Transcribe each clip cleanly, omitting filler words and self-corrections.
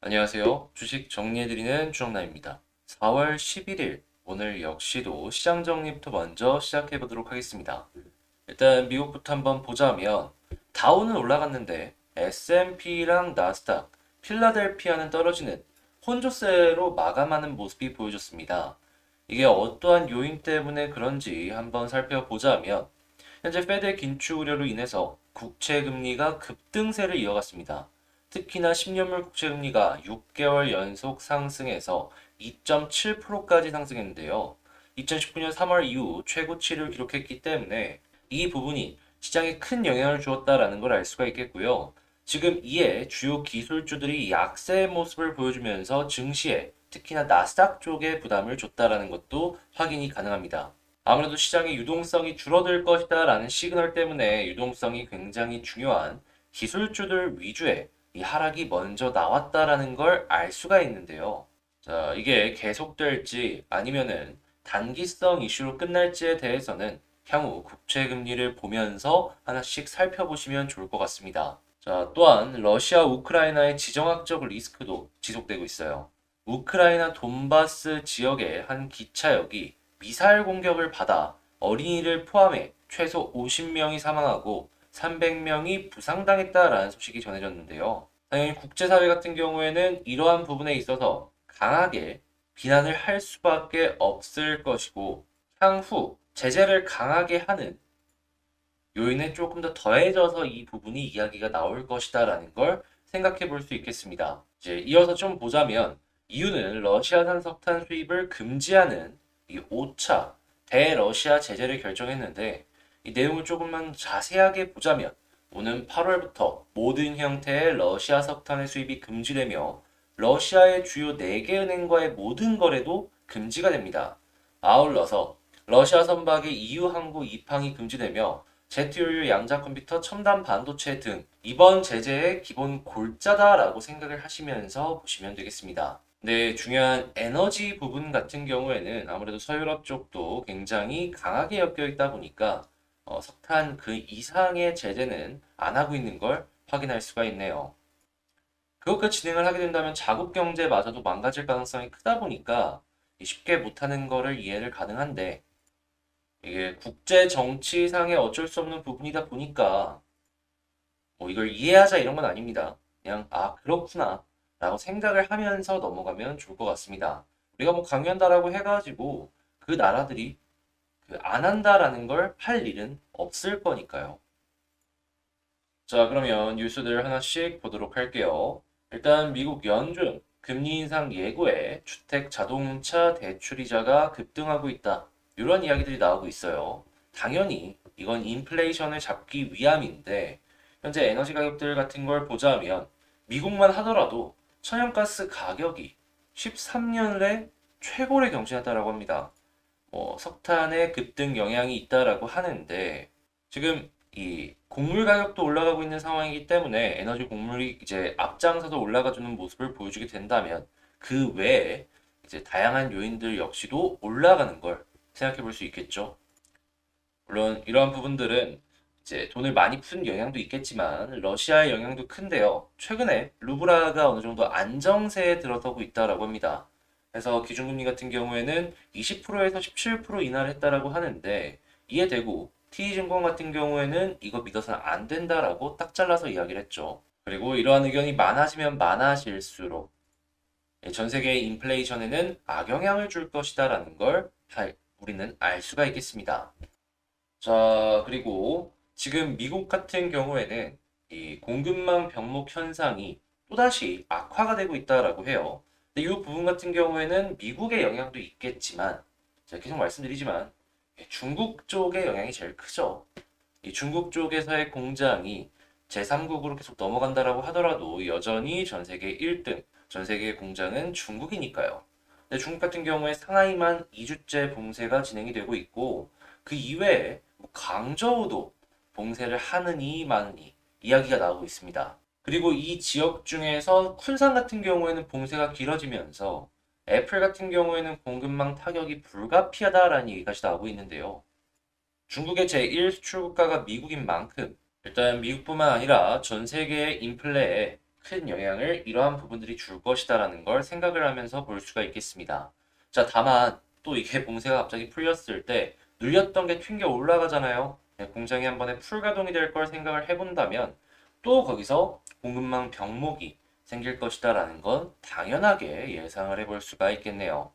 안녕하세요. 주식 정리해드리는 주정남입니다. 4월 11일, 오늘 역시도 시장 정리부터 먼저 시작해보도록 하겠습니다. 일단 미국부터 한번 보자면 다우는 올라갔는데 S&P랑 나스닥, 필라델피아는 떨어지는 혼조세로 마감하는 모습이 보여졌습니다. 이게 어떠한 요인 때문에 그런지 한번 살펴보자면 현재 페드의 긴축 우려로 인해서 국채 금리가 급등세를 이어갔습니다. 특히나 10년물 국채 금리가 6개월 연속 상승해서 2.7%까지 상승했는데요. 2019년 3월 이후 최고치를 기록했기 때문에 이 부분이 시장에 큰 영향을 주었다라는 걸 알 수가 있겠고요. 지금 이에 주요 기술주들이 약세의 모습을 보여주면서 증시에 특히나 나스닥 쪽에 부담을 줬다라는 것도 확인이 가능합니다. 아무래도 시장의 유동성이 줄어들 것이다라는 시그널 때문에 유동성이 굉장히 중요한 기술주들 위주의 이 하락이 먼저 나왔다라는 걸 알 수가 있는데요. 자, 이게 계속될지 아니면은 단기성 이슈로 끝날지에 대해서는 향후 국채 금리를 보면서 하나씩 살펴보시면 좋을 것 같습니다. 자, 또한 러시아 우크라이나의 지정학적 리스크도 지속되고 있어요. 우크라이나 돈바스 지역의 한 기차역이 미사일 공격을 받아 어린이를 포함해 최소 50명이 사망하고 300명이 부상당했다라는 소식이 전해졌는데요. 당연히 국제사회 같은 경우에는 이러한 부분에 있어서 강하게 비난을 할 수밖에 없을 것이고 향후 제재를 강하게 하는 요인에 조금 더 더해져서 이 부분이 이야기가 나올 것이다라는 걸 생각해 볼 수 있겠습니다. 이제 이어서 좀 보자면 이유는 러시아산 석탄 수입을 금지하는 이 5차 대러시아 제재를 결정했는데 이 내용을 조금만 자세하게 보자면 오는 8월부터 모든 형태의 러시아 석탄의 수입이 금지되며 러시아의 주요 4개 은행과의 모든 거래도 금지가 됩니다. 아울러서 러시아 선박의 EU 항구 입항이 금지되며 제트유유 양자 컴퓨터, 첨단 반도체 등 이번 제재의 기본 골자다라고 생각을 하시면서 보시면 되겠습니다. 네, 중요한 에너지 부분 같은 경우에는 아무래도 서유럽 쪽도 굉장히 강하게 엮여 있다 보니까 석탄 그 이상의 제재는 안 하고 있는 걸 확인할 수가 있네요. 그것까지 진행을 하게 된다면 자국 경제마저도 망가질 가능성이 크다 보니까 쉽게 못하는 거를 이해를 가능한데 이게 국제 정치상의 어쩔 수 없는 부분이다 보니까 뭐 이걸 이해하자 이런 건 아닙니다. 그냥 그렇구나 라고 생각을 하면서 넘어가면 좋을 것 같습니다. 우리가 뭐 강요한다라고 해가지고 그 나라들이 그안 한다라는 걸 할 일은 없을 거니까요. 자, 그러면 뉴스들 하나씩 보도록 할게요. 일단 미국 연준 금리 인상 예고에 주택 자동차 대출 이자가 급등하고 있다. 이런 이야기들이 나오고 있어요. 당연히 이건 인플레이션을 잡기 위함인데 현재 에너지 가격들 같은 걸 보자면 미국만 하더라도 천연가스 가격이 13년 내 최고를 경신했다라고 합니다. 석탄의 급등 영향이 있다라고 하는데 지금 이 곡물 가격도 올라가고 있는 상황이기 때문에 에너지 곡물이 이제 앞장서서 올라가주는 모습을 보여주게 된다면 그 외에 이제 다양한 요인들 역시도 올라가는 걸 생각해 볼 수 있겠죠. 물론 이러한 부분들은 이제 돈을 많이 푼 영향도 있겠지만 러시아의 영향도 큰데요. 최근에 루브라가 어느 정도 안정세에 들어서고 있다라고 합니다. 그래서 기준금리 같은 경우에는 20%에서 17% 인하를 했다라고 하는데 이에 대고 TD증권 같은 경우에는 이거 믿어서는 안 된다라고 딱 잘라서 이야기를 했죠. 그리고 이러한 의견이 많아지면 많아질수록 전 세계의 인플레이션에는 악영향을 줄 것이다라는 걸 우리는 알 수가 있겠습니다. 자, 그리고 지금 미국 같은 경우에는 이 공급망 병목 현상이 또다시 악화가 되고 있다라고 해요. 근데 이 부분 같은 경우에는 미국의 영향도 있겠지만, 제가 계속 말씀드리지만, 중국 쪽의 영향이 제일 크죠. 이 중국 쪽에서의 공장이 제3국으로 계속 넘어간다라고 하더라도 여전히 전 세계 1등, 전 세계 공장은 중국이니까요. 근데 중국 같은 경우에 상하이만 2주째 봉쇄가 진행이 되고 있고, 그 이외에 강저우도 봉쇄를 하느니 마느니 이야기가 나오고 있습니다. 그리고 이 지역 중에서 쿤산 같은 경우에는 봉쇄가 길어지면서 애플 같은 경우에는 공급망 타격이 불가피하다라는 얘기까지 나오고 있는데요. 중국의 제1 수출 국가가 미국인 만큼 일단 미국뿐만 아니라 전 세계의 인플레에 큰 영향을 이러한 부분들이 줄 것이다라는 걸 생각을 하면서 볼 수가 있겠습니다. 자, 다만 또 이게 봉쇄가 갑자기 풀렸을 때 눌렸던 게 튕겨 올라가잖아요. 네, 공장이 한 번에 풀가동이 될 걸 생각을 해본다면 또 거기서 공급망 병목이 생길 것이다라는 건 당연하게 예상을 해볼 수가 있겠네요.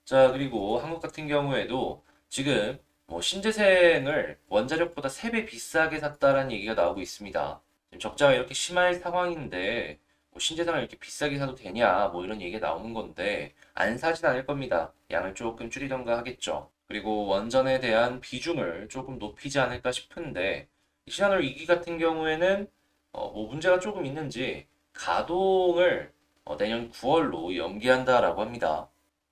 자, 그리고 한국 같은 경우에도 지금 뭐 신재생을 원자력보다 3배 비싸게 샀다라는 얘기가 나오고 있습니다. 지금 적자가 이렇게 심할 상황인데 뭐 신재생을 이렇게 비싸게 사도 되냐 뭐 이런 얘기가 나오는 건데 안 사진 않을 겁니다. 양을 조금 줄이던가 하겠죠. 그리고 원전에 대한 비중을 조금 높이지 않을까 싶은데 신한울 2기 같은 경우에는 뭐 문제가 조금 있는지 가동을 내년 9월로 연기한다라고 합니다.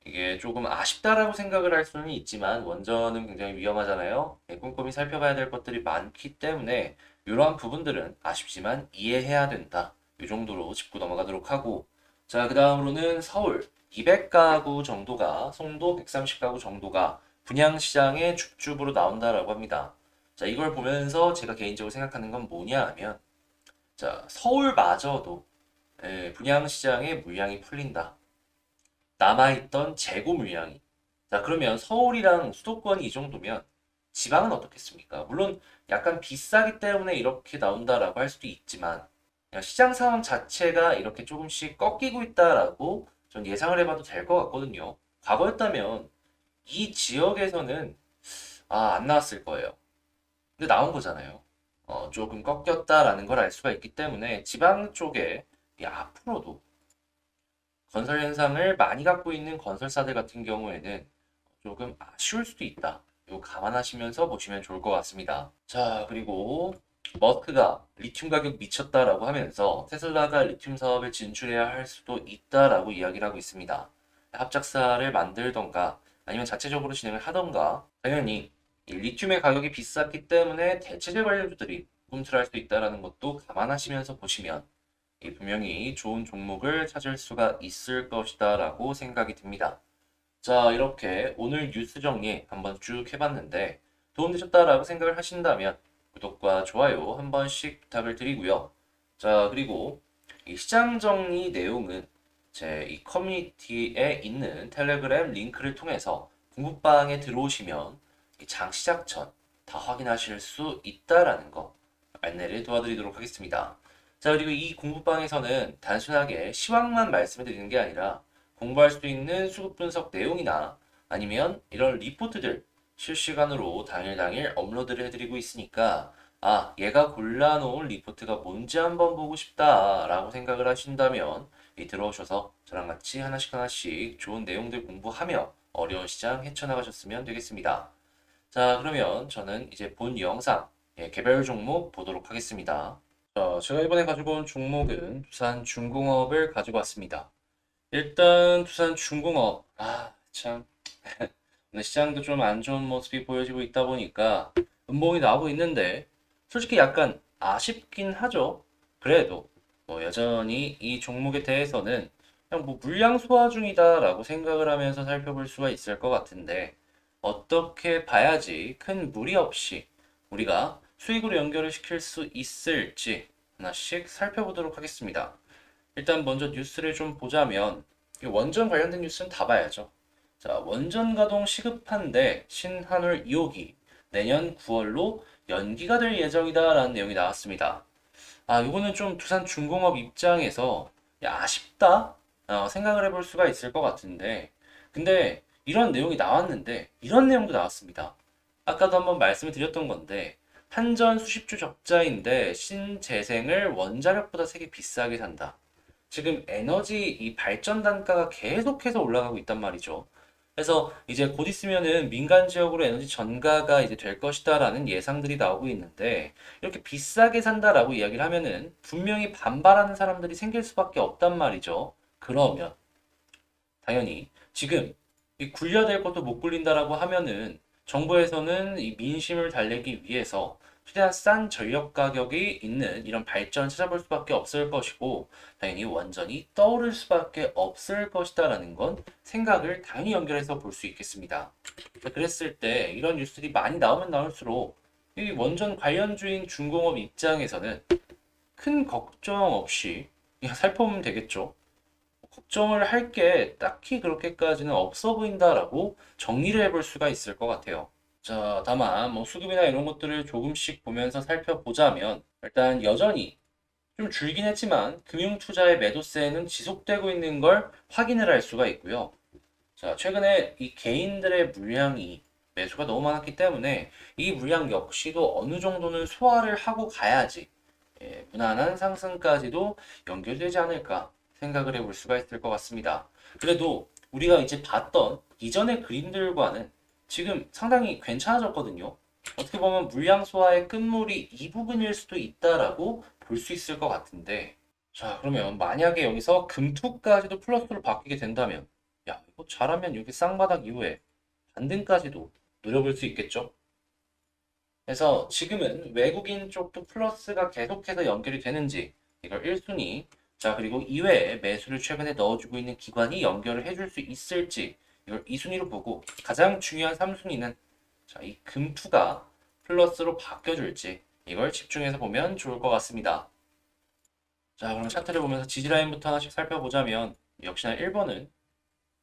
이게 조금 아쉽다라고 생각을 할 수는 있지만 원전은 굉장히 위험하잖아요. 꼼꼼히 살펴봐야 될 것들이 많기 때문에 이러한 부분들은 아쉽지만 이해해야 된다. 이 정도로 짚고 넘어가도록 하고 자, 그 다음으로는 서울 200가구 정도가 송도 130가구 정도가 분양시장의 줍줍으로 나온다라고 합니다. 자, 이걸 보면서 제가 개인적으로 생각하는 건 뭐냐 하면 자, 서울마저도 분양시장의 물량이 풀린다. 남아있던 재고 물량이. 자, 그러면 서울이랑 수도권이 이 정도면 지방은 어떻겠습니까? 물론 약간 비싸기 때문에 이렇게 나온다라고 할 수도 있지만 그냥 시장 상황 자체가 이렇게 조금씩 꺾이고 있다라고 전 예상을 해봐도 될 것 같거든요. 과거였다면 이 지역에서는 안 나왔을 거예요. 근데 나온 거잖아요. 조금 꺾였다라는 걸 알 수가 있기 때문에 지방 쪽에 앞으로도 건설 현상을 많이 갖고 있는 건설사들 같은 경우에는 조금 아쉬울 수도 있다. 이거 감안하시면서 보시면 좋을 것 같습니다. 자, 그리고 머스크가 리튬 가격 미쳤다라고 하면서 테슬라가 리튬 사업에 진출해야 할 수도 있다라고 이야기를 하고 있습니다. 합작사를 만들던가 아니면 자체적으로 진행을 하던가 당연히 이 리튬의 가격이 비쌌기 때문에 대체재 관련주들이 꿈틀할 수 있다는 것도 감안하시면서 보시면 분명히 좋은 종목을 찾을 수가 있을 것이다 라고 생각이 듭니다. 자, 이렇게 오늘 뉴스 정리 한번 쭉 해봤는데 도움되셨다라고 생각을 하신다면 구독과 좋아요 한 번씩 부탁을 드리고요. 자, 그리고 이 시장 정리 내용은 제 이 커뮤니티에 있는 텔레그램 링크를 통해서 공부방에 들어오시면 장 시작 전 다 확인하실 수 있다라는 거 안내를 도와드리도록 하겠습니다. 자, 그리고 이 공부방에서는 단순하게 시황만 말씀해 드리는 게 아니라 공부할 수 있는 수급 분석 내용이나 아니면 이런 리포트들 실시간으로 당일 업로드를 해드리고 있으니까 얘가 골라놓은 리포트가 뭔지 한번 보고 싶다라고 생각을 하신다면 들어오셔서 저랑 같이 하나씩 좋은 내용들 공부하며 어려운 시장 헤쳐나가셨으면 되겠습니다. 자, 그러면 저는 이제 본 영상 개별 종목 보도록 하겠습니다. 자, 제가 이번에 가지고 온 종목은 두산중공업을 가지고 왔습니다. 일단 두산중공업, 참 오늘 시장도 좀 안 좋은 모습이 보여지고 있다 보니까 음봉이 나오고 있는데 솔직히 약간 아쉽긴 하죠. 그래도 뭐 여전히 이 종목에 대해서는 그냥 뭐 물량 소화 중이다라고 생각을 하면서 살펴볼 수가 있을 것 같은데 어떻게 봐야지 큰 무리 없이 우리가 수익으로 연결을 시킬 수 있을지 하나씩 살펴보도록 하겠습니다. 일단 먼저 뉴스를 좀 보자면 원전 관련된 뉴스는 다 봐야죠. 자, 원전 가동 시급한데 신한울 2호기 내년 9월로 연기가 될 예정이다라는 내용이 나왔습니다. 이거는 좀 두산중공업 입장에서 아쉽다 생각을 해볼 수가 있을 것 같은데 근데 이런 내용이 나왔는데 이런 내용도 나왔습니다. 아까도 한번 말씀을 드렸던 건데 한전 수십조 적자인데 신재생을 원자력보다 세게 비싸게 산다. 지금 에너지 이 발전 단가가 계속해서 올라가고 있단 말이죠. 그래서 이제 곧 있으면은 민간 지역으로 에너지 전가가 이제 될 것이다라는 예상들이 나오고 있는데 이렇게 비싸게 산다라고 이야기를 하면은 분명히 반발하는 사람들이 생길 수밖에 없단 말이죠. 그러면 당연히 지금 이 굴려야 될 것도 못 굴린다라고 하면은 정부에서는 이 민심을 달래기 위해서 최대한 싼 전력 가격이 있는 이런 발전을 찾아볼 수밖에 없을 것이고 당연히 원전이 떠오를 수밖에 없을 것이다라는 건 생각을 당연히 연결해서 볼 수 있겠습니다. 그랬을 때 이런 뉴스들이 많이 나오면 나올수록 이 원전 관련주인 중공업 입장에서는 큰 걱정 없이 그냥 살펴보면 되겠죠. 걱정을 할 게 딱히 그렇게까지는 없어 보인다라고 정리를 해볼 수가 있을 것 같아요. 자, 다만 뭐 수급이나 이런 것들을 조금씩 보면서 살펴보자면 일단 여전히 좀 줄긴 했지만 금융 투자의 매도세는 지속되고 있는 걸 확인을 할 수가 있고요. 자, 최근에 이 개인들의 물량이 매수가 너무 많았기 때문에 이 물량 역시도 어느 정도는 소화를 하고 가야지 무난한 상승까지도 연결되지 않을까 생각을 해볼 수가 있을 것 같습니다. 그래도 우리가 이제 봤던 이전의 그림들과는 지금 상당히 괜찮아졌거든요. 어떻게 보면 물량 소화의 끝물이 이 부분일 수도 있다라고 볼 수 있을 것 같은데, 자, 그러면 만약에 여기서 금투까지도 플러스로 바뀌게 된다면, 야, 이거 잘하면 여기 쌍바닥 이후에 반등까지도 노려볼 수 있겠죠? 그래서 지금은 외국인 쪽도 플러스가 계속해서 연결이 되는지 이걸 1순위, 자, 그리고 이외에 매수를 최근에 넣어주고 있는 기관이 연결을 해줄 수 있을지 이걸 2순위로 보고, 가장 중요한 3순위는 자, 이 금투가 플러스로 바뀌어줄지 이걸 집중해서 보면 좋을 것 같습니다. 자, 그럼 차트를 보면서 지지라인부터 하나씩 살펴보자면 역시나 1번은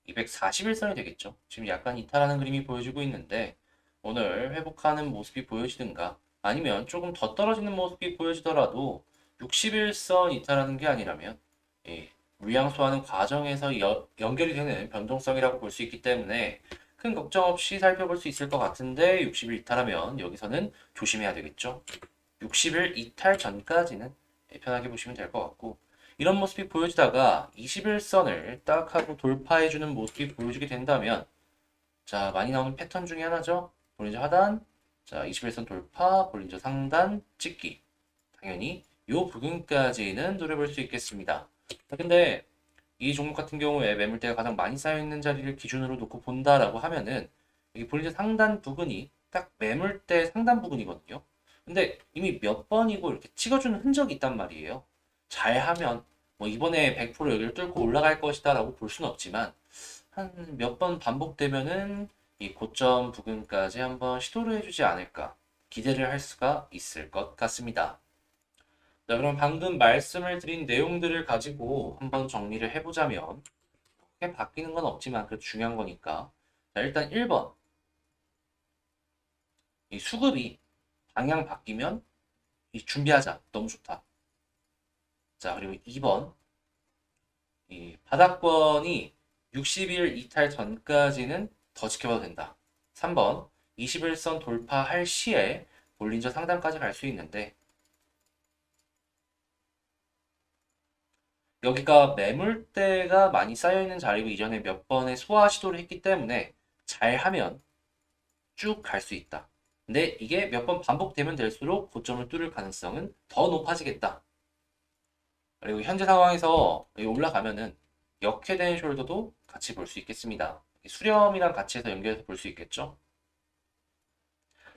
241선이 되겠죠. 지금 약간 이탈하는 그림이 보여지고 있는데 오늘 회복하는 모습이 보여지든가 아니면 조금 더 떨어지는 모습이 보여지더라도 61선 이탈하는 게 아니라면 물량 소화하는 과정에서 연결이 되는 변동성이라고 볼 수 있기 때문에 큰 걱정 없이 살펴볼 수 있을 것 같은데, 60일 이탈하면 여기서는 조심해야 되겠죠. 60일 이탈 전까지는 편하게 보시면 될 것 같고, 이런 모습이 보여지다가 21선을 딱 하고 돌파해주는 모습이 보여지게 된다면, 자, 많이 나오는 패턴 중에 하나죠. 볼린저 하단, 자, 21선 돌파, 볼린저 상단, 찍기. 당연히 이 부분까지는 노려볼 수 있겠습니다. 자, 근데 이 종목 같은 경우에 매물대가 가장 많이 쌓여있는 자리를 기준으로 놓고 본다라고 하면은 여기 볼린저 상단 부근이 딱 매물대 상단 부근이거든요. 근데 이미 몇 번이고 이렇게 찍어주는 흔적이 있단 말이에요. 잘하면 뭐 이번에 100% 여기를 뚫고 올라갈 것이다라고 볼 수는 없지만 한 몇 번 반복되면은 이 고점 부근까지 한번 시도를 해주지 않을까 기대를 할 수가 있을 것 같습니다. 자, 그럼 방금 말씀을 드린 내용들을 가지고 한번 정리를 해보자면 크게 바뀌는 건 없지만 그래도 중요한 거니까. 자, 일단 1번 이 수급이 방향 바뀌면 이 준비하자. 너무 좋다. 자, 그리고 2번 이 바닥권이 60일 이탈 전까지는 더 지켜봐도 된다. 3번 21선 돌파할 시에 볼린저 상단까지 갈 수 있는데 여기가 매물대가 많이 쌓여있는 자리고 이전에 몇 번의 소화 시도를 했기 때문에 잘하면 쭉 갈 수 있다. 근데 이게 몇 번 반복되면 될수록 고점을 뚫을 가능성은 더 높아지겠다. 그리고 현재 상황에서 올라가면은 역회된 숄더도 같이 볼 수 있겠습니다. 수렴이랑 같이 해서 연결해서 볼 수 있겠죠.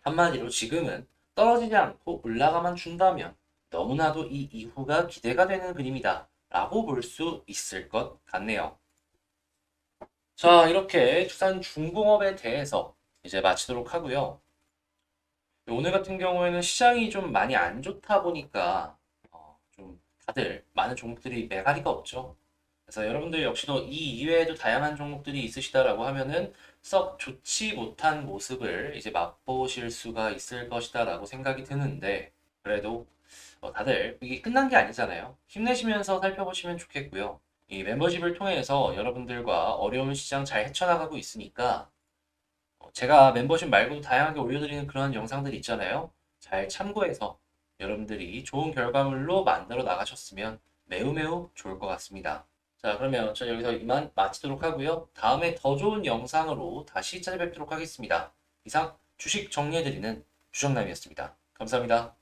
한마디로 지금은 떨어지지 않고 올라가만 준다면 너무나도 이 이후가 기대가 되는 그림이다 라고 볼 수 있을 것 같네요. 자, 이렇게 두산 중공업에 대해서 이제 마치도록 하고요. 오늘 같은 경우에는 시장이 좀 많이 안 좋다 보니까 좀 다들 많은 종목들이 매가리가 없죠. 그래서 여러분들 역시도 이 이외에도 다양한 종목들이 있으시다라고 하면은 썩 좋지 못한 모습을 이제 맛보실 수가 있을 것이다라고 생각이 드는데, 그래도 다들 이게 끝난 게 아니잖아요. 힘내시면서 살펴보시면 좋겠고요. 이 멤버십을 통해서 여러분들과 어려운 시장 잘 헤쳐나가고 있으니까 제가 멤버십 말고도 다양하게 올려드리는 그런 영상들이 있잖아요. 잘 참고해서 여러분들이 좋은 결과물로 만들어 나가셨으면 매우 매우 좋을 것 같습니다. 자, 그러면 저 여기서 이만 마치도록 하고요. 다음에 더 좋은 영상으로 다시 찾아뵙도록 하겠습니다. 이상 주식 정리해드리는 주정남이었습니다. 감사합니다.